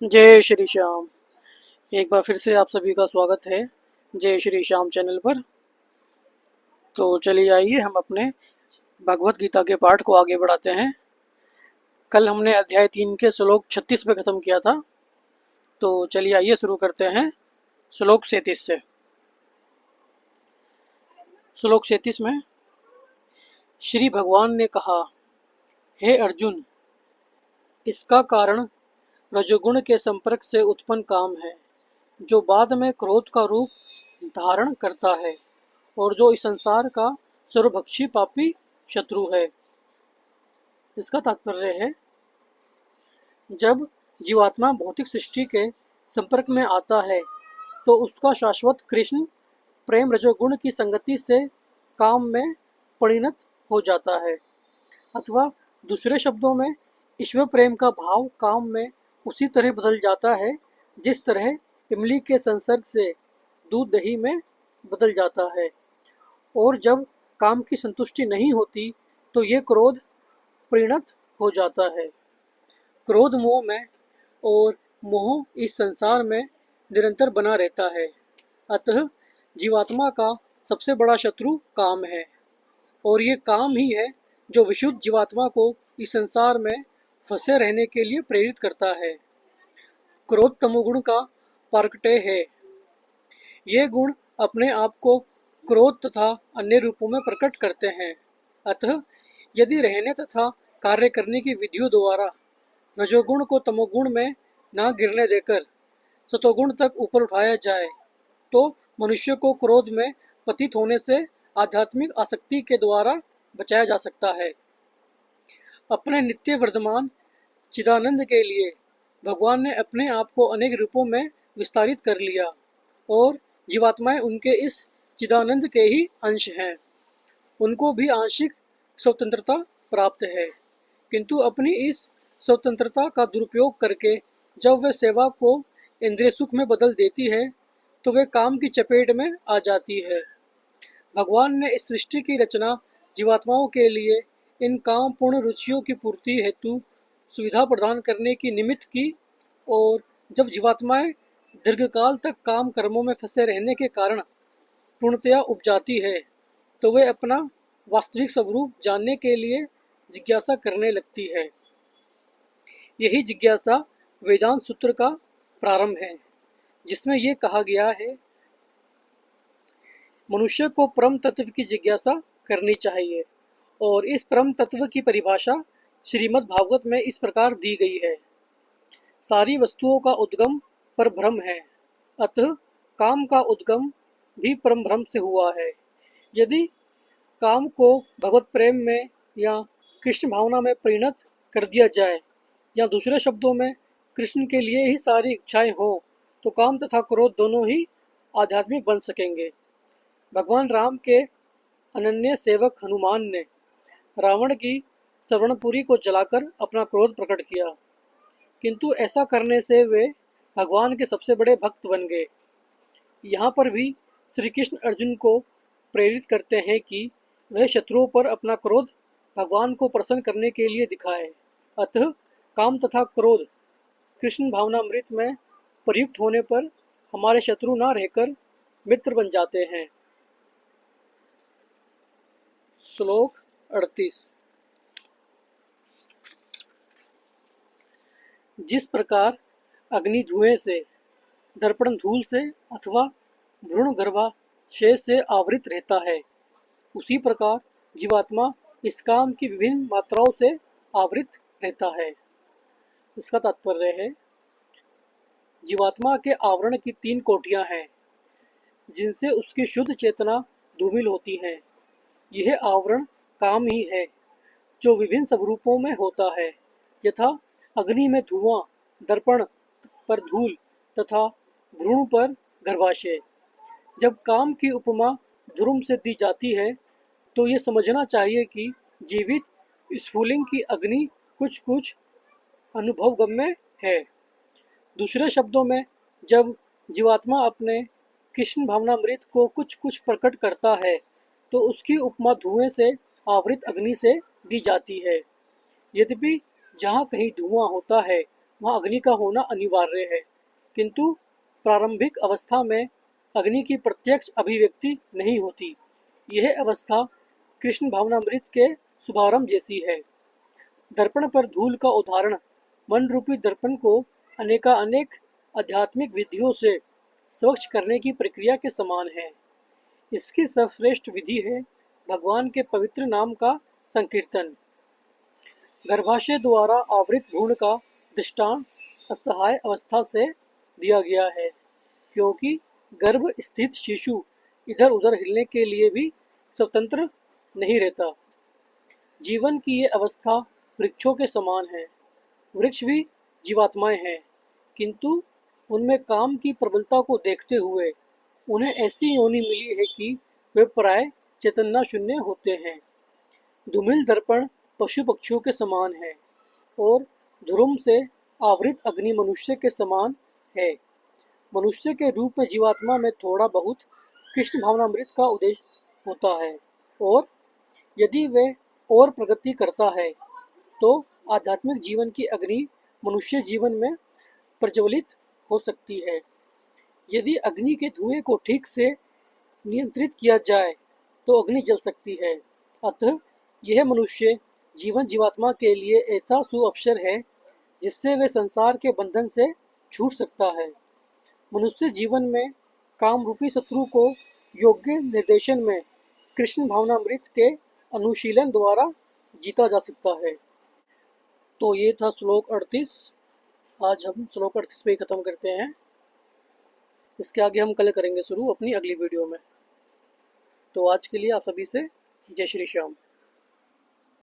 जय श्री श्याम। एक बार फिर से आप सभी का स्वागत है जय श्री श्याम चैनल पर। तो चलिए आइए हम अपने भगवत गीता के पाठ को आगे बढ़ाते हैं। कल हमने अध्याय 3 के श्लोक 36 पे ख़त्म किया था। तो चलिए आइए शुरू करते हैं श्लोक 37 से। श्लोक 37 में श्री भगवान ने कहा, हे अर्जुन, इसका कारण रजोगुण के संपर्क से उत्पन्न काम है, जो बाद में क्रोध का रूप धारण करता है और जो इस संसार का सर्वभक्षी पापी शत्रु है। इसका तात्पर्य है, जब जीवात्मा भौतिक सृष्टि के संपर्क में आता है तो उसका शाश्वत कृष्ण प्रेम रजोगुण की संगति से काम में परिणत हो जाता है, अथवा दूसरे शब्दों में ईश्वर प्रेम का भाव काम में उसी तरह बदल जाता है जिस तरह इमली के संसर्ग से दूध दही में बदल जाता है। और जब काम की संतुष्टि नहीं होती तो ये क्रोध परिणत हो जाता है। क्रोध मोह में और मोह इस संसार में निरंतर बना रहता है। अतः जीवात्मा का सबसे बड़ा शत्रु काम है, और ये काम ही है जो विशुद्ध जीवात्मा को इस संसार में फंसे रहने के लिए प्रेरित करता है। क्रोध तमोगुण का प्रकटय है। ये गुण अपने आप को क्रोध तथा अन्य रूपों में प्रकट करते हैं। अतः यदि रहने तथा कार्य करने की विधियों द्वारा रजोगुण को तमोगुण में न गिरने देकर सतोगुण तक ऊपर उठाया जाए तो मनुष्य को क्रोध में पतित होने से आध्यात्मिक आसक्ति के द्वारा बचाया जा सकता है। अपने नित्य वर्धमान चिदानंद के लिए भगवान ने अपने आप को अनेक रूपों में विस्तारित कर लिया, और जीवात्माएं उनके इस चिदानंद के ही अंश हैं। उनको भी आंशिक स्वतंत्रता प्राप्त है, किंतु अपनी इस स्वतंत्रता का दुरुपयोग करके जब वे सेवा को इंद्रिय सुख में बदल देती है तो वे काम की चपेट में आ जाती है। भगवान ने इस सृष्टि की रचना जीवात्माओं के लिए इन काम पूर्ण रुचियों की पूर्ति हेतु सुविधा प्रदान करने की निमित्त की, और जब जीवात्माएं दीर्घकाल तक काम कर्मों में फंसे रहने के कारण पूर्णतया उपजाती है तो वे अपना वास्तविक स्वरूप जानने के लिए जिज्ञासा करने लगती है। यही जिज्ञासा वेदांत सूत्र का प्रारंभ है, जिसमें यह कहा गया है, मनुष्य को परम तत्व की जिज्ञासा करनी चाहिए। और इस परम तत्व की परिभाषा श्रीमद् भागवत में इस प्रकार दी गई है, सारी वस्तुओं का उद्गम पर भ्रम है, अतः काम का उद्गम भी परम भ्रम से हुआ है। यदि काम को भगवत प्रेम में या कृष्ण भावना में परिणत कर दिया जाए, या दूसरे शब्दों में कृष्ण के लिए ही सारी इच्छाएं हों, तो काम तथा क्रोध दोनों ही आध्यात्मिक बन सकेंगे। भगवान राम के अनन्य सेवक हनुमान ने रावण की श्रवणपुरी को जलाकर अपना क्रोध प्रकट किया, किंतु ऐसा करने से वे भगवान के सबसे बड़े भक्त बन गए। यहाँ पर भी श्री कृष्ण अर्जुन को प्रेरित करते हैं कि वह शत्रुओं पर अपना क्रोध भगवान को प्रसन्न करने के लिए दिखाए। अतः काम तथा क्रोध कृष्ण भावनामृत में प्रयुक्त होने पर हमारे शत्रु न रहकर मित्र बन जाते हैं। श्लोक 38। जिस प्रकार अग्नि धुएं से, दर्पण धूल से अथवा भ्रूण गर्भाशय से आवृत रहता है, उसी प्रकार जीवात्मा इस काम की विभिन्न मात्राओं से आवृत रहता है। इसका तात्पर्य है, जीवात्मा के आवरण की 3 कोटियां हैं, जिनसे उसकी शुद्ध चेतना धूमिल होती है। यह आवरण काम ही है, जो विभिन्न स्वरूपों में होता है, यथा अग्नि में धुआं, दर्पण पर धूल तथा भ्रूण पर गर्भाशय। जब काम की उपमा ध्रुव से दी जाती है तो ये समझना चाहिए कि जीवित स्फुलिंग की अग्नि कुछ कुछ अनुभवगम्य है। दूसरे शब्दों में, जब जीवात्मा अपने कृष्ण भावनामृत को कुछ कुछ प्रकट करता है तो उसकी उपमा धुएं से आवृत अग्नि से दी जाती है। यद्यपि जहाँ कहीं धुआं होता है वहाँ अग्नि का होना अनिवार्य है, किंतु प्रारंभिक अवस्था में अग्नि की प्रत्यक्ष अभिव्यक्ति नहीं होती। यह अवस्था कृष्ण भावनामृत के शुभारंभ जैसी है। दर्पण पर धूल का उदाहरण मन रूपी दर्पण को अनेकानेक आध्यात्मिक विधियों से स्वच्छ करने की प्रक्रिया के समान है। इसकी सर्वश्रेष्ठ विधि है भगवान के पवित्र नाम का संकीर्तन। गर्भाशय द्वारा आवृत भ्रूण का दृष्टांत असहाय अवस्था से दिया गया है, क्योंकि गर्भ स्थित शिशु इधर उधर हिलने के लिए भी स्वतंत्र नहीं रहता। जीवन की ये अवस्था वृक्षों के समान है। वृक्ष भी जीवात्माएं हैं, किंतु उनमें काम की प्रबलता को देखते हुए उन्हें ऐसी योनि मिली है कि वे प्राय चेतना शून्य होते हैं। धूमिल दर्पण पशु पक्षियों के समान है और ध्रुम से आवृत अग्नि मनुष्य के समान है। मनुष्य के रूप में जीवात्मा में थोड़ा बहुत कृष्ण भावनामृत का उद्देश्य होता है, और यदि वे और प्रगति करता है तो आध्यात्मिक जीवन की अग्नि मनुष्य जीवन में प्रज्वलित हो सकती है। यदि अग्नि के धुएं को ठीक से नियंत्रित किया जाए तो अग्नि जल सकती है। अतः यह मनुष्य जीवन जीवात्मा के लिए ऐसा सुअवसर है जिससे वे संसार के बंधन से छूट सकता है। मनुष्य जीवन में काम रूपी शत्रु को योग्य निर्देशन में कृष्ण भावनामृत के अनुशीलन द्वारा जीता जा सकता है। तो ये था श्लोक 38। आज हम श्लोक 38 पे ही ख़त्म करते हैं। इसके आगे हम कल करेंगे शुरू अपनी अगली वीडियो में। तो आज के लिए आप सभी से जय श्री श्याम।